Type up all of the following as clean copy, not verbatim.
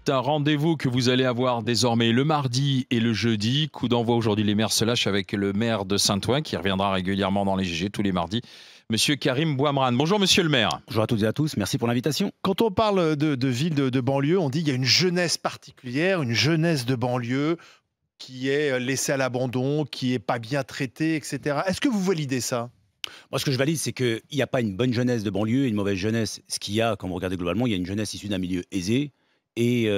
C'est un rendez-vous que vous allez avoir désormais le mardi et le jeudi. Coup d'envoi aujourd'hui, les maires se lâchent avec le maire de Saint-Ouen qui reviendra régulièrement dans les GG tous les mardis. Monsieur Karim Bouamran. Bonjour monsieur le maire. Bonjour à toutes et à tous, merci pour l'invitation. Quand on parle de villes de banlieue, on dit qu'il y a une jeunesse particulière, une jeunesse de banlieue qui est laissée à l'abandon, qui n'est pas bien traitée, etc. Est-ce que vous validez ça? Moi, ce que je valide, c'est qu'il n'y a pas une bonne jeunesse de banlieue et une mauvaise jeunesse. Ce qu'il y a, quand vous regardez globalement, il y a une jeunesse issue d'un milieu aisé et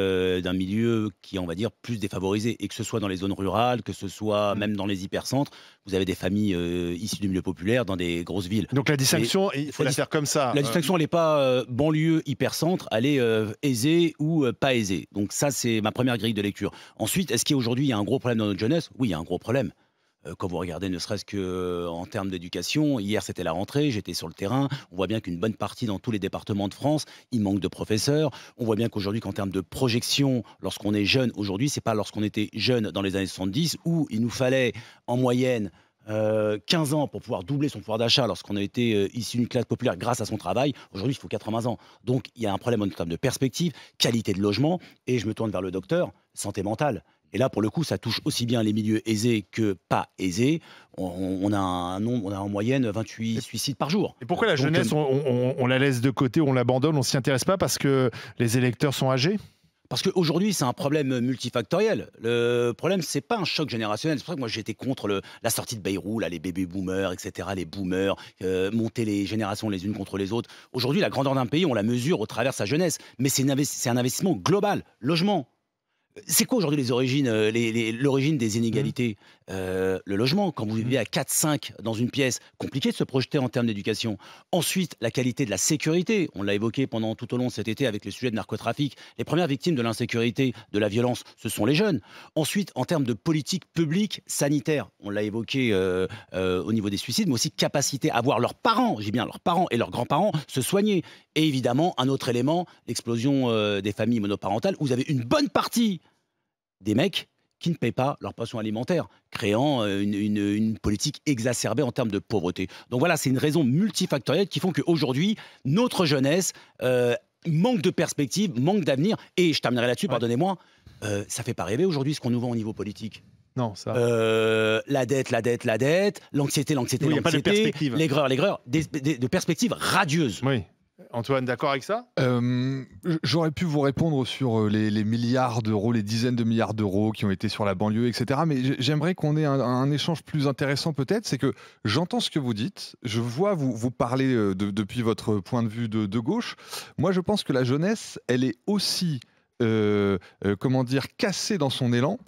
d'un milieu qui est, on va dire, plus défavorisé. Et que ce soit dans les zones rurales, que ce soit même dans les hypercentres, vous avez des familles issues du milieu populaire dans des grosses villes. Donc la distinction, il faut la faire comme ça. La distinction, elle n'est pas banlieue, hypercentre, elle est aisée ou pas aisée. Donc ça, c'est ma première grille de lecture. Ensuite, est-ce qu'aujourd'hui, il y a un gros problème dans notre jeunesse? Oui, il y a un gros problème. Quand vous regardez ne serait-ce qu'en termes d'éducation, hier c'était la rentrée, j'étais sur le terrain, on voit bien qu'une bonne partie dans tous les départements de France, il manque de professeurs, on voit bien qu'aujourd'hui qu'en termes de projection, lorsqu'on est jeune aujourd'hui, c'est pas lorsqu'on était jeune dans les années 70 où il nous fallait en moyenne 15 ans pour pouvoir doubler son pouvoir d'achat lorsqu'on a été issu d'une classe populaire grâce à son travail. Aujourd'hui, il faut 80 ans. Donc, il y a un problème en termes de perspective, qualité de logement, et je me tourne vers le docteur, santé mentale. Et là, pour le coup, ça touche aussi bien les milieux aisés que pas aisés. On a en moyenne 28 suicides par jour. Et pourquoi la jeunesse, on la laisse de côté, on l'abandonne, on s'y intéresse pas parce que les électeurs sont âgés? Parce qu'aujourd'hui, c'est un problème multifactoriel. Le problème, c'est pas un choc générationnel. C'est pour ça que moi, j'étais contre la sortie de Bayrou, là, les baby boomers, etc., les boomers, monter les générations les unes contre les autres. Aujourd'hui, la grandeur d'un pays, on la mesure au travers de sa jeunesse. Mais c'est un investissement global. Logement. C'est quoi aujourd'hui les origines, l'origine des inégalités? Le logement, quand vous vivez à 4-5 dans une pièce, compliqué de se projeter en termes d'éducation. Ensuite, la qualité de la sécurité. On l'a évoqué tout au long de cet été avec le sujet de narcotrafic. Les premières victimes de l'insécurité, de la violence, ce sont les jeunes. Ensuite, en termes de politique publique sanitaire, on l'a évoqué au niveau des suicides, mais aussi capacité à voir leurs parents, j'ai bien leurs parents et leurs grands-parents, se soigner. Et évidemment, un autre élément, l'explosion des familles monoparentales, où vous avez une bonne partie des mecs qui ne payent pas leur pension alimentaire, créant une politique exacerbée en termes de pauvreté. Donc voilà, c'est une raison multifactorielle qui font qu'aujourd'hui, notre jeunesse manque de perspective, manque d'avenir. Et je terminerai là-dessus, pardonnez-moi, ça fait pas rêver aujourd'hui ce qu'on nous vend au niveau politique. Non, ça. La dette, l'anxiété, Oui, il n'y a pas de perspective. l'aigreur, de perspectives radieuses. Oui. Antoine, d'accord avec ça? J'aurais pu vous répondre sur les milliards d'euros, les dizaines de milliards d'euros qui ont été sur la banlieue, etc. Mais j'aimerais qu'on ait un échange plus intéressant peut-être. C'est que j'entends ce que vous dites, je vois vous parler depuis votre point de vue de gauche. Moi, je pense que la jeunesse, elle est aussi, comment dire, cassée dans son élan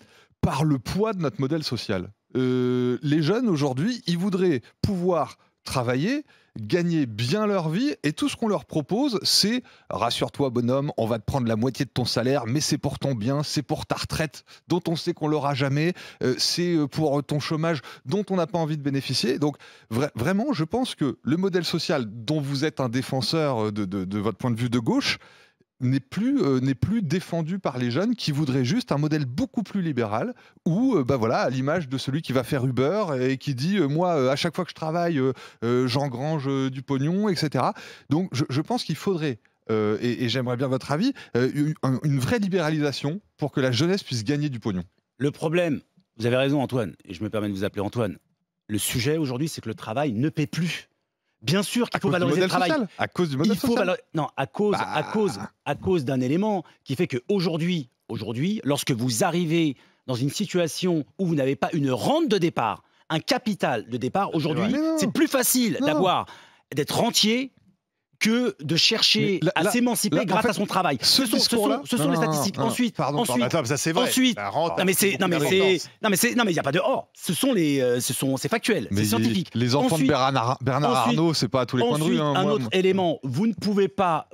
par le poids de notre modèle social. Les jeunes, aujourd'hui, ils voudraient pouvoir travailler, gagner bien leur vie, et tout ce qu'on leur propose, c'est « rassure-toi bonhomme, on va te prendre la moitié de ton salaire, mais c'est pour ton bien, c'est pour ta retraite, dont on sait qu'on l'aura jamais, c'est pour ton chômage dont on n'a pas envie de bénéficier ». Donc vraiment, je pense que le modèle social dont vous êtes un défenseur de votre point de vue de gauche n'est plus défendu par les jeunes qui voudraient juste un modèle beaucoup plus libéral où, voilà, à l'image de celui qui va faire Uber et qui dit moi, à chaque fois que je travaille, j'engrange du pognon, etc. Donc, je pense qu'il faudrait, et j'aimerais bien votre avis, une vraie libéralisation pour que la jeunesse puisse gagner du pognon. Le problème, vous avez raison Antoine, et je me permets de vous appeler Antoine, le sujet aujourd'hui, c'est que le travail ne paie plus. Bien sûr qu'il faut valoriser le travail. À cause du modèle social. Non, à cause d'un élément qui fait qu'aujourd'hui, lorsque vous arrivez dans une situation où vous n'avez pas une rente de départ, un capital de départ, aujourd'hui, c'est plus facile d'être rentier que de chercher à s'émanciper grâce à son travail. Ce sont les statistiques. Ensuite, attends, ça c'est vrai. Ensuite, non mais il y a pas de c'est factuel, c'est scientifique. Les enfants de Bernard Arnault, c'est pas à tous les coins de rue. Un autre élément, vous ne pouvez pas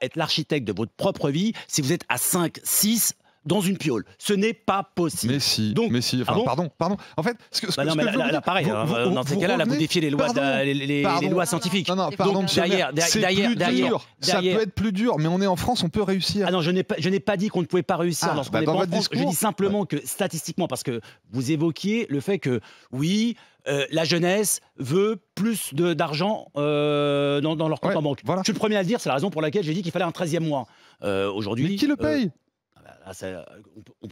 être l'architecte de votre propre vie si vous êtes à 5, 6 dans une piole. Ce n'est pas possible. Mais si, enfin, pardon. En fait, pareil, dans ces cas-là, vous défiez les lois scientifiques. Non, pardon, monsieur le maire, ça peut être plus dur, mais on est en France, on peut réussir. Ah non, je n'ai pas dit qu'on ne pouvait pas réussir lorsqu'on est pas en France. Je dis simplement que statistiquement, parce que vous évoquiez le fait que, oui, la jeunesse veut plus d'argent dans leur compte en banque. Voilà. Je suis le premier à le dire, c'est la raison pour laquelle j'ai dit qu'il fallait un 13e mois. Aujourd'hui, Mais qui le paye?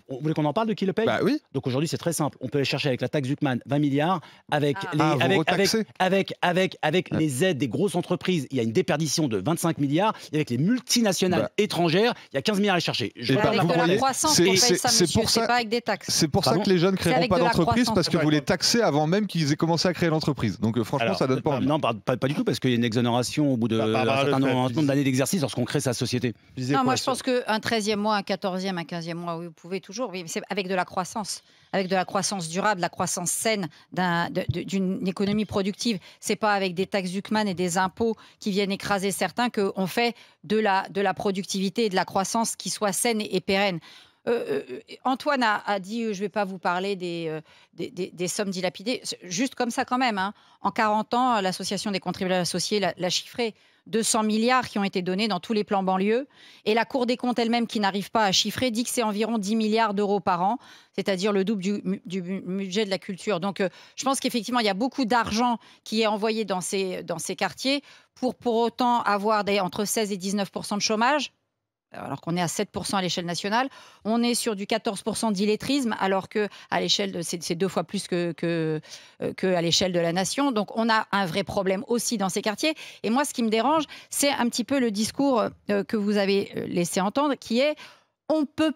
Vous voulez qu'on en parle de qui le paye? Bah oui. Donc aujourd'hui, c'est très simple. On peut aller chercher avec la taxe Zuckman 20 milliards, avec, les aides des grosses entreprises, il y a une déperdition de 25 milliards, et avec les multinationales étrangères, il y a 15 milliards à aller chercher. Avec de la croissance, on paye ça, monsieur, c'est pas avec des taxes. C'est pour ça que les jeunes ne créeront pas d'entreprise, parce que vous les taxez avant même qu'ils aient commencé à créer l'entreprise. Donc franchement, ça donne pas envie. Non, pas du tout, parce qu'il y a une exonération au bout d'un certain nombre d'années d'exercice lorsqu'on crée sa société. Non, moi je pense qu'un 13e mois, un 14e, un 15e mois, oui, vous pouvez toujours, mais c'est avec de la croissance. Avec de la croissance durable, la croissance saine d'une économie productive. C'est pas avec des taxes Zuckman et des impôts qui viennent écraser certains qu'on fait de la productivité et de la croissance qui soit saine et pérenne. Antoine a dit, je ne vais pas vous parler des sommes dilapidées, juste comme ça quand même. Hein. En 40 ans, l'Association des contribuables associés l'a chiffré. 200 milliards qui ont été donnés dans tous les plans banlieue. Et la Cour des comptes elle-même, qui n'arrive pas à chiffrer, dit que c'est environ 10 milliards d'euros par an, c'est-à-dire le double du budget de la culture. Donc, je pense qu'effectivement, il y a beaucoup d'argent qui est envoyé dans ces quartiers pour autant avoir entre 16 et 19% de chômage. Alors qu'on est à 7% à l'échelle nationale, on est sur du 14% d'illettrisme, alors qu'à l'échelle, c'est 2 fois plus que à l'échelle de la nation. Donc on a un vrai problème aussi dans ces quartiers. Et moi, ce qui me dérange, c'est un petit peu le discours que vous avez laissé entendre, qui est on ne peut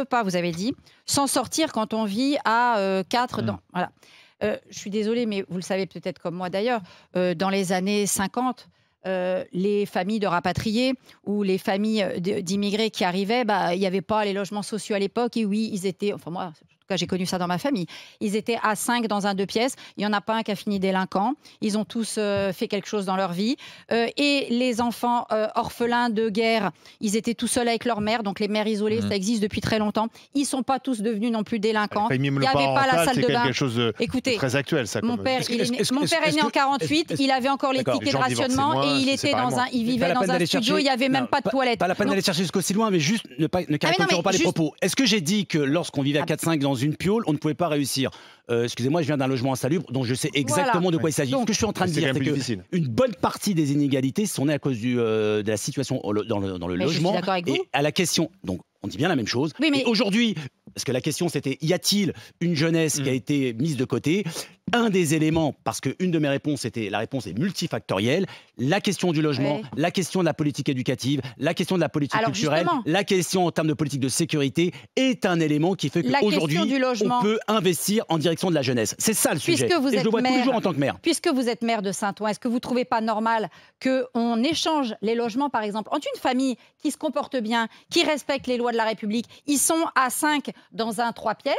pas, vous avez dit, s'en sortir quand on vit à 4 dans... Voilà. Je suis désolée, mais vous le savez peut-être comme moi d'ailleurs, dans les années 50, les familles de rapatriés ou les familles d'immigrés qui arrivaient, il n'y avait pas les logements sociaux à l'époque. Et oui, ils étaient, enfin moi, en tout cas j'ai connu ça dans ma famille, ils étaient à 5 dans un 2 pièces, il n'y en a pas un qui a fini délinquant, ils ont tous fait quelque chose dans leur vie. Et les enfants orphelins de guerre, ils étaient tout seuls avec leur mère, donc les mères isolées, ça existe depuis très longtemps. Ils ne sont pas tous devenus non plus délinquants. Il n'y avait pas la salle de bain. Quelque chose de très actuel, ça. Mon père est né en 48, il avait encore les tickets de rationnement et il vivait dans un studio, il n'y avait même pas de toilette. Pas la peine d'aller chercher jusqu'aussi loin, mais juste ne caricaturons pas les propos. Est-ce que j'ai dit que lorsqu'on vivait à 4-5 dans une piole, on ne pouvait pas réussir? Excusez-moi, je viens d'un logement insalubre, donc je sais exactement de quoi il s'agit. Ce que je suis en train de dire, c'est qu'une bonne partie des inégalités sont nées à cause de la situation dans le logement. Et à la question, donc on dit bien la même chose. Oui, mais aujourd'hui, parce que la question c'était, y a-t-il une jeunesse qui a été mise de côté? Un des éléments, parce qu'une de mes réponses était, la réponse est multifactorielle, la question du logement, la question de la politique éducative, la question de la politique culturelle, la question en termes de politique de sécurité est un élément qui fait qu'aujourd'hui, on peut investir en direction de la jeunesse. C'est ça le sujet. Et je le vois tous les jours en tant que maire. Puisque vous êtes maire de Saint-Ouen, est-ce que vous ne trouvez pas normal qu'on échange les logements, par exemple, entre une famille qui se comporte bien, qui respecte les lois de la République, ils sont à 5 dans un 3 pièces?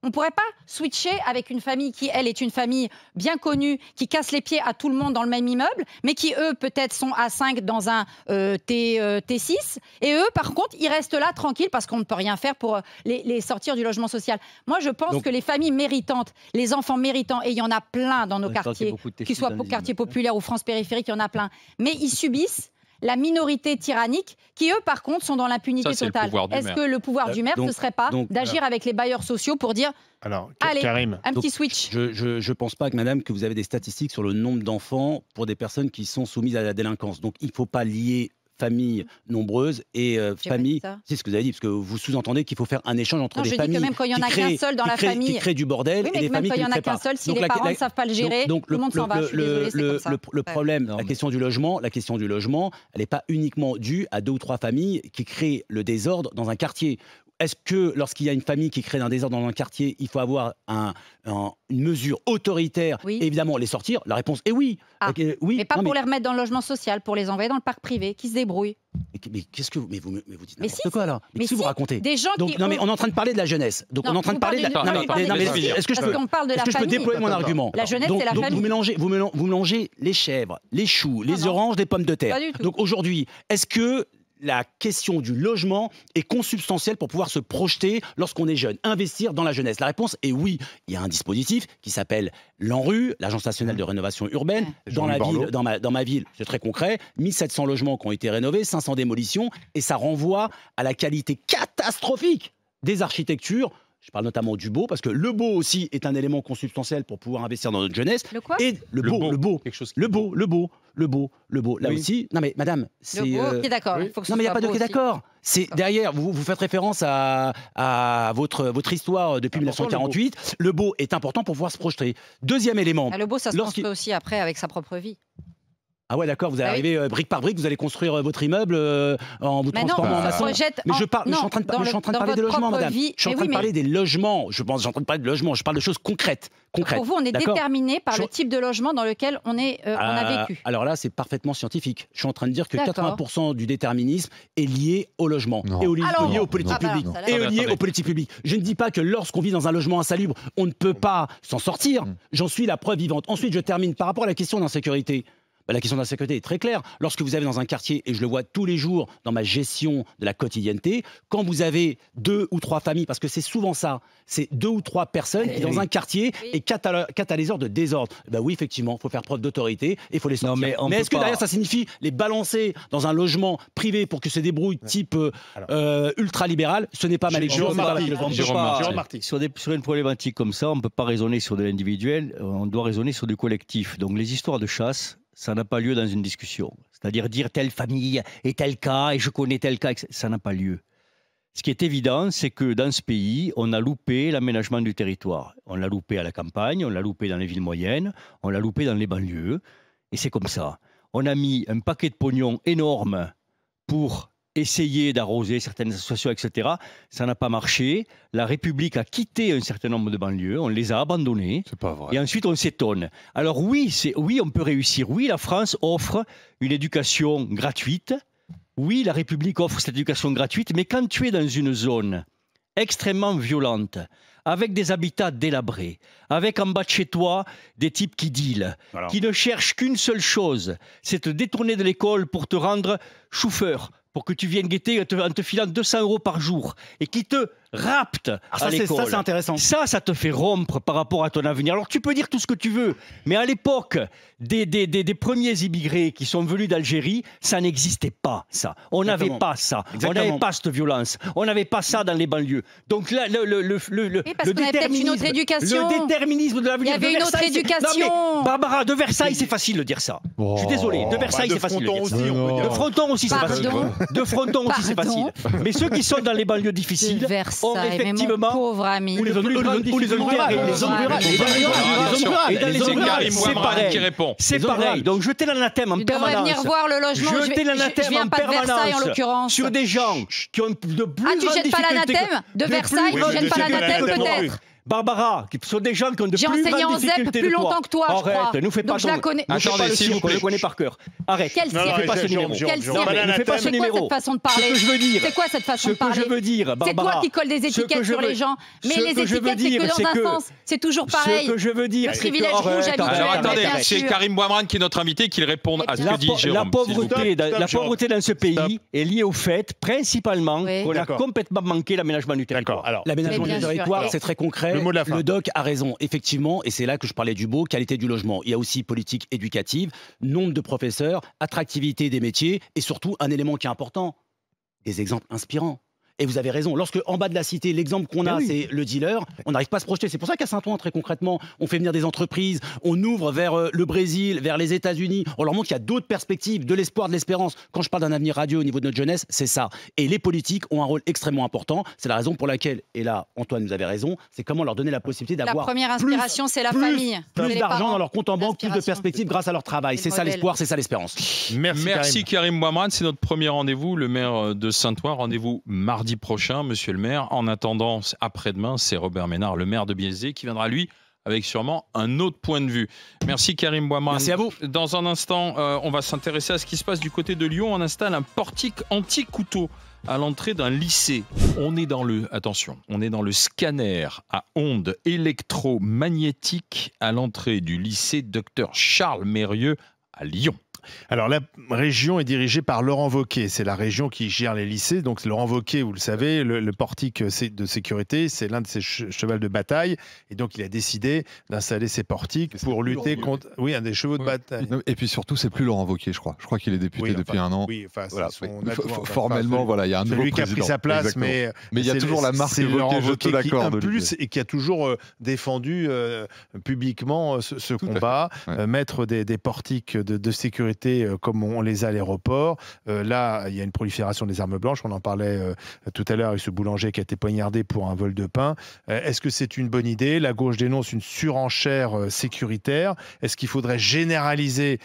On ne pourrait pas switcher avec une famille qui, elle, est une famille bien connue, qui casse les pieds à tout le monde dans le même immeuble, mais qui, eux, peut-être sont à 5 dans un T6. Et eux, par contre, ils restent là tranquilles parce qu'on ne peut rien faire pour les sortir du logement social. Moi, je pense que les familles méritantes, les enfants méritants, et il y en a plein dans nos quartiers, qu'ils soient quartiers populaires ou France périphérique, il y en a plein. Mais ils subissent la minorité tyrannique, qui eux, par contre, sont dans l'impunité totale. Est-ce que le pouvoir du maire, ce ne serait pas d'agir avec les bailleurs sociaux pour dire, allez, Karim, un petit switch? Je ne pense pas, madame, que vous avez des statistiques sur le nombre d'enfants pour des personnes qui sont soumises à la délinquance. Donc, il ne faut pas lier familles nombreuses et familles. C'est ce que vous avez dit, parce que vous sous-entendez qu'il faut faire un échange entre des familles. Que même quand il y en a qu'un seul dans la famille, qui crée du bordel, et des familles qui ne créent pas. Même quand il y en a qu'un seul, si les parents ne savent pas le gérer, tout le monde s'en va. Je suis désolée, c'est comme ça. Le problème, la question du logement, elle n'est pas uniquement due à 2 ou 3 familles qui créent le désordre dans un quartier. Est-ce que lorsqu'il y a une famille qui crée un désordre dans un quartier, il faut avoir une mesure autoritaire et évidemment les sortir? La réponse est oui. Oui, mais pas pour les remettre dans le logement social, pour les envoyer dans le parc privé, qui se débrouillent. Mais qu'est-ce que vous dites n'importe quoi là? Mais qu'est-ce que vous racontez? Des gens on est en train de parler de la jeunesse. Donc on est en train de parler de la... Est-ce que je peux déployer mon argument? La jeunesse, c'est la famille. Vous mélangez les chèvres, les choux, les oranges, les pommes de terre. Donc aujourd'hui, est-ce que la question du logement est consubstantielle pour pouvoir se projeter lorsqu'on est jeune, investir dans la jeunesse? La réponse est oui. Il y a un dispositif qui s'appelle l'ANRU, l'Agence nationale de rénovation urbaine. Dans ma ville, c'est très concret, 1700 logements qui ont été rénovés, 500 démolitions, et ça renvoie à la qualité catastrophique des architectures Je parle notamment du beau, parce que le beau aussi est un élément consubstantiel pour pouvoir investir dans notre jeunesse. Le quoi? Et le beau. Quelque chose Le beau. Là Oui. aussi. Non mais madame, c'est. Le beau, ok, d'accord. oui. Il faut que ce Non mais il n'y a soit pas de beau ok aussi. d'accord. C'est derrière, vous faites référence à votre histoire depuis Important, 1948. Le beau est important pour pouvoir se projeter. Deuxième élément. Ah, le beau, ça se Lorsqu'il- construit aussi après avec sa propre vie. Ah ouais d'accord, vous allez Ah oui. arriver brique par brique, vous allez construire votre immeuble en vous Mais non, transformant en on se maçon. projette. Mais je non, suis en train de, dans je suis en train de dans parler des votre logements, propre madame. vie. Je suis en Mais train oui, de mais parler des logements. Je suis en train de parler de logements. Je parle de choses concrètes. Pour vous, on est D'accord. déterminé par le Je- type de logement dans lequel on a vécu. Alors là, c'est parfaitement scientifique. Je suis en train de dire que D'accord. 80% du déterminisme est lié au logement Non. et Alors, lié aux politiques ah bah, publiques. ça, là, Et Attendez, lié attendez. aux politiques publiques. Je ne dis pas que lorsqu'on vit dans un logement insalubre, on ne peut pas s'en sortir. J'en suis la preuve vivante. Ensuite, je termine par rapport à la question d'insécurité. La question d'insécurité est très claire. Lorsque vous avez dans un quartier, et je le vois tous les jours dans ma gestion de la quotidienneté, quand vous avez 2 ou 3 familles, parce que c'est souvent ça, c'est 2 ou 3 personnes qui, dans un quartier, Oui. est catalyseur de désordre. Ben oui, effectivement, il faut faire preuve d'autorité et il faut les sortir. Non, mais on mais peut est-ce que pas- derrière, ça signifie les balancer dans un logement privé pour que se débrouillent type ultra-libéral? Ce n'est pas ma lecture. Jérôme c'est pas la Marty, philosophie. Jérôme Marty. Jérôme Marty. Sur une problématique comme ça, on ne peut pas raisonner sur de l'individuel, on doit raisonner sur du collectif. Donc les histoires de chasse, ça n'a pas lieu dans une discussion. C'est-à-dire dire telle famille et tel cas, et je connais tel cas, etc. Ça n'a pas lieu. Ce qui est évident, c'est que dans ce pays, on a loupé l'aménagement du territoire. On l'a loupé à la campagne, on l'a loupé dans les villes moyennes, on l'a loupé dans les banlieues, et c'est comme ça. On a mis un paquet de pognon énorme pour essayer d'arroser certaines associations, etc. Ça n'a pas marché. La République a quitté un certain nombre de banlieues, on les a abandonnées. C'est pas vrai. Et ensuite, on s'étonne. Alors oui, on peut réussir. Oui, la France offre une éducation gratuite. Oui, la République offre cette éducation gratuite. Mais quand tu es dans une zone extrêmement violente, avec des habitats délabrés, avec en bas de chez toi des types qui dealent, Voilà. qui ne cherchent qu'une seule chose, c'est te détourner de l'école pour te rendre chauffeur, pour que tu viennes guetter en te filant 200 € par jour, et qui te raptent Ah, à ça, l'école. c'est intéressant. Ça te fait rompre par rapport à ton avenir. Alors tu peux dire tout ce que tu veux, mais à l'époque des premiers immigrés qui sont venus d'Algérie, ça n'existait pas, ça. On n'avait Exactement. pas ça. On Exactement. n'avait pas cette violence. On n'avait pas ça dans les banlieues. Donc là, Oui, parce qu'on avait peut-être une autre éducation. le déterminisme de l'avenir. Il y avait de une autre Versailles, c'est- éducation. Non, mais, Barbara, de Versailles, c'est facile de dire ça. Oh. Je suis désolé. De Versailles, de c'est facile de Fronton dire ça. aussi, on peut Non. dire. De Fronton aussi, c'est facile. Pardon. De Fronton aussi, c'est facile. Pardon. Mais ceux qui sont dans les banlieues De difficiles ont Versailles, mais mon effectivement pauvre ami. ou les zones rurales, ou les zones rurales, les zones Ouais. rurales, et dans les zones Attention. rurales, et dans les C'est zones rurales, Karim c'est Bouamran qui pareil. répond. C'est Les zones pareil. rurales. Donc jeter l'anathème en Tu devrais permanence. venir voir le logement. Jeter Je l'anathème viens en pas de Versailles en permanence l'occurrence. sur des gens qui ont de plus Ah, tu grandes jettes pas difficultés l'anathème de de Versailles, plus tu grandes jettes pas difficultés l'anathème que toi. peut-être. Barbara, qui sont des gens qui ont de J'ai plus enseigné grandes en ZEP difficultés plus que toi. longtemps que toi, je crois. Arrête, nous fais pas Donc je la ton- connais. nous fais pas Attendez, le s'il cirque, vous plaît. on le connaît par cœur. Arrête. Quel Non, non, cirque fais pas ce numéro. Quel Jérôme, cirque Ne fais pas ce C'est quoi numéro. cette façon de Ce parler que je veux dire, C'est quoi cette façon ce de que je parler veux dire, C'est Barbara, toi qui colles des ce que étiquettes je sur veux- les gens. Mais ce les que je veux étiquettes, c'est dire, que c'est dans un que- sens. C'est toujours pareil. Ce que je veux dire, Le c'est que privilège rouge arrête, habituel. Alors arrête, attendez, arrête. c'est Karim Bouamran qui est notre invité, qu'il réponde à ce que dit Jérôme. La s'il vous plaît. pauvreté, Stop, la Jérôme. pauvreté dans ce pays Stop. est liée au fait, principalement, Oui. qu'on a D'accord. complètement manqué l'aménagement du territoire. D'accord. Alors, L'aménagement Mais bien du sûr. territoire, Alors, c'est très concret. le mot de la fin. Le doc a raison, effectivement, et c'est là que je parlais du beau, qualité du logement. Il y a aussi politique éducative, nombre de professeurs, attractivité des métiers, et surtout un élément qui est important, des exemples inspirants. Et vous avez raison, lorsque en bas de la cité, l'exemple qu'on a, oui. c'est le dealer, on n'arrive pas à se projeter. C'est pour ça qu'à Saint-Ouen, très concrètement, on fait venir des entreprises, on ouvre vers le Brésil, vers les États-Unis, on leur montre qu'il y a d'autres perspectives, de l'espoir, de l'espérance. Quand je parle d'un avenir radieux au niveau de notre jeunesse, c'est ça. Et les politiques ont un rôle extrêmement important. C'est la raison pour laquelle, et là, Antoine, vous avez raison, c'est comment leur donner la possibilité La d'avoir première inspiration, c'est la plus- famille. C'est plus les d'argent parents. dans leur compte en banque, plus de L'inspiration. perspectives grâce à leur travail. C'est C'est le ça modèle. l'espoir, c'est ça l'espérance. Merci Karim Bouamran, c'est notre premier rendez-vous, le maire de Saint-Ouen. Rendez-vous mardi prochain, monsieur le maire. En attendant, après-demain, c'est Robert Ménard, le maire de Biézé, qui viendra, lui, avec sûrement un autre point de vue. Merci Karim Bouamran. Merci à vous. Dans un instant, on va s'intéresser à ce qui se passe du côté de Lyon. On installe un portique anti-couteau à l'entrée d'un lycée. On est dans le scanner à ondes électromagnétiques à l'entrée du lycée Dr Charles Mérieux à Lyon. Alors la région est dirigée par Laurent Wauquiez, c'est la région qui gère les lycées. Donc Laurent Wauquiez, vous le savez, le portique de sécurité, c'est l'un de ses chevals de bataille. Et donc il a décidé d'installer ces portiques pour lutter contre... Oui, un des chevaux de bataille. Et puis surtout, c'est plus Laurent Wauquiez, je crois. Je crois qu'il est député depuis un an. Oui, enfin, voilà, son adjoint, formellement, voilà, il y a un nouveau président. Celui qui a pris sa place, exactement. Mais il y a toujours la marque Laurent Wauquiez, Wauquiez qui impulse et qui a toujours défendu publiquement ce combat, mettre des portiques de sécurité comme on les a à l'aéroport. Là, il y a une prolifération des armes blanches. On en parlait tout à l'heure avec ce boulanger qui a été poignardé pour un vol de pain. Est-ce que c'est une bonne idée? La gauche dénonce une surenchère sécuritaire. Est-ce qu'il faudrait généraliser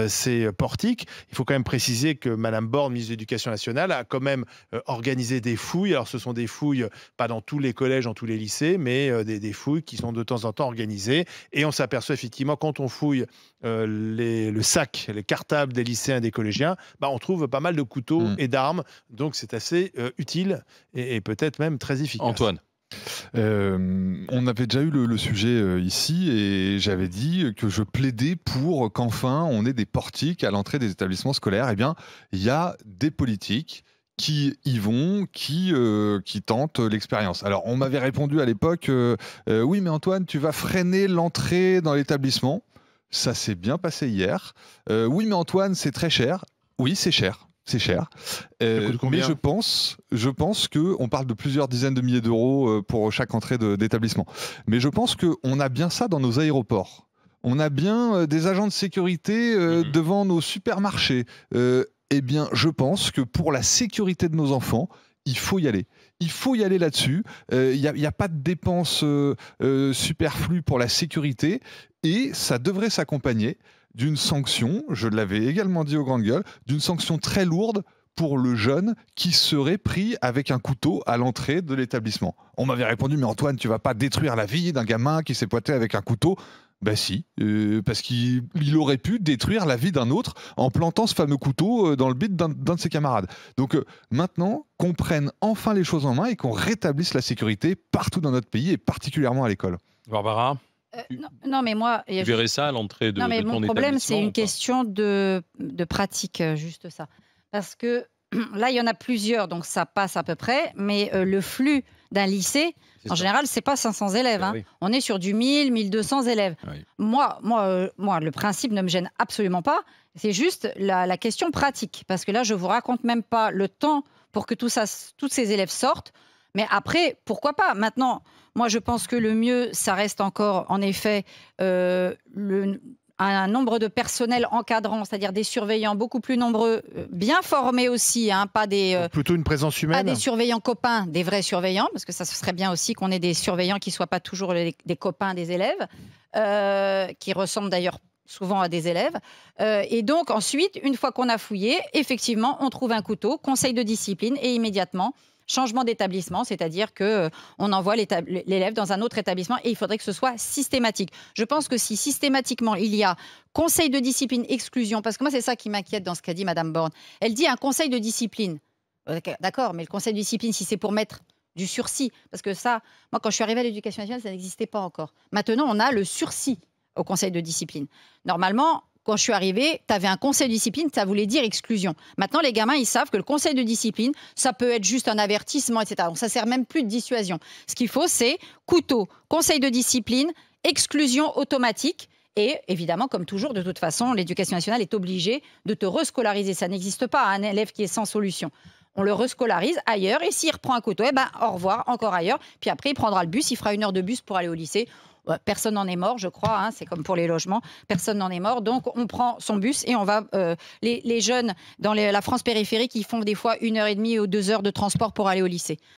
ces portiques? Il faut quand même préciser que Mme Borne, ministre de l'Éducation nationale, a quand même organisé des fouilles. Alors, ce sont des fouilles, pas dans tous les collèges, dans tous les lycées, mais des fouilles qui sont de temps en temps organisées. Et on s'aperçoit effectivement, quand on fouille le sac, les cartables des lycéens et des collégiens, on trouve pas mal de couteaux et d'armes. Donc, c'est assez utile et peut-être même très efficace. Antoine. On avait déjà eu le sujet ici et j'avais dit que je plaidais pour qu'enfin on ait des portiques à l'entrée des établissements scolaires. Eh bien, il y a des politiques qui y vont, qui tentent l'expérience. Alors, on m'avait répondu à l'époque, oui, mais Antoine, tu vas freiner l'entrée dans l'établissement. Ça s'est bien passé hier. Oui, mais Antoine, c'est très cher. Oui, c'est cher. C'est cher. Mais je pense qu'on parle de plusieurs dizaines de milliers d'euros pour chaque entrée d'établissement. Mais je pense qu'on a bien ça dans nos aéroports. On a bien des agents de sécurité devant nos supermarchés. Eh bien, je pense que pour la sécurité de nos enfants, il faut y aller. Il faut y aller là-dessus. Il n'y a pas de dépenses superflues pour la sécurité et ça devrait s'accompagner d'une sanction, je l'avais également dit aux grandes gueules, d'une sanction très lourde pour le jeune qui serait pris avec un couteau à l'entrée de l'établissement. On m'avait répondu, mais Antoine, tu vas pas détruire la vie d'un gamin qui s'est pointé avec un couteau. Ben si, parce qu'il aurait pu détruire la vie d'un autre en plantant ce fameux couteau dans le bide d'un de ses camarades. Donc maintenant, qu'on prenne enfin les choses en main et qu'on rétablisse la sécurité partout dans notre pays et particulièrement à l'école. Barbara, non, mais moi... tu verrais ça à l'entrée de ton établissement? Mon problème, c'est une question de pratique, juste ça. Parce que là, il y en a plusieurs, donc ça passe à peu près, mais le flux d'un lycée, en général, c'est pas 500 élèves. Hein. Oui. On est sur du 1000, 1200 élèves. Oui. Moi, le principe ne me gêne absolument pas. C'est juste la question pratique. Parce que là, je vous raconte même pas le temps pour que tous ces élèves sortent. Mais après, pourquoi pas? Maintenant, moi, je pense que le mieux, ça reste encore, en effet, un nombre de personnels encadrants, c'est-à-dire des surveillants beaucoup plus nombreux, bien formés aussi, hein, pas des... plutôt une présence humaine. Pas des surveillants copains, des vrais surveillants, parce que ça ce serait bien aussi qu'on ait des surveillants qui ne soient pas toujours des copains des élèves, qui ressemblent d'ailleurs souvent à des élèves. Et donc ensuite, une fois qu'on a fouillé, effectivement, on trouve un couteau, conseil de discipline, et immédiatement... changement d'établissement, c'est-à-dire qu'on envoie l'élève dans un autre établissement et il faudrait que ce soit systématique. Je pense que si systématiquement il y a conseil de discipline, exclusion, parce que moi c'est ça qui m'inquiète dans ce qu'a dit Mme Borne. Elle dit un conseil de discipline. D'accord, mais le conseil de discipline, si c'est pour mettre du sursis, parce que ça, moi quand je suis arrivée à l'Éducation nationale, ça n'existait pas encore. Maintenant, on a le sursis au conseil de discipline. Normalement, quand je suis arrivée, tu avais un conseil de discipline, ça voulait dire exclusion. Maintenant, les gamins, ils savent que le conseil de discipline, ça peut être juste un avertissement, etc. Donc, ça ne sert même plus de dissuasion. Ce qu'il faut, c'est couteau, conseil de discipline, exclusion automatique. Et évidemment, comme toujours, de toute façon, l'Éducation nationale est obligée de te rescolariser. Ça n'existe pas, un élève qui est sans solution. On le rescolarise ailleurs et s'il reprend un couteau, au revoir, encore ailleurs. Puis après, il prendra le bus, il fera 1 heure de bus pour aller au lycée. Personne n'en est mort, je crois, hein, c'est comme pour les logements, personne n'en est mort, donc on prend son bus et on va, les jeunes dans la France périphérique, ils font des fois 1h30 ou 2 heures de transport pour aller au lycée.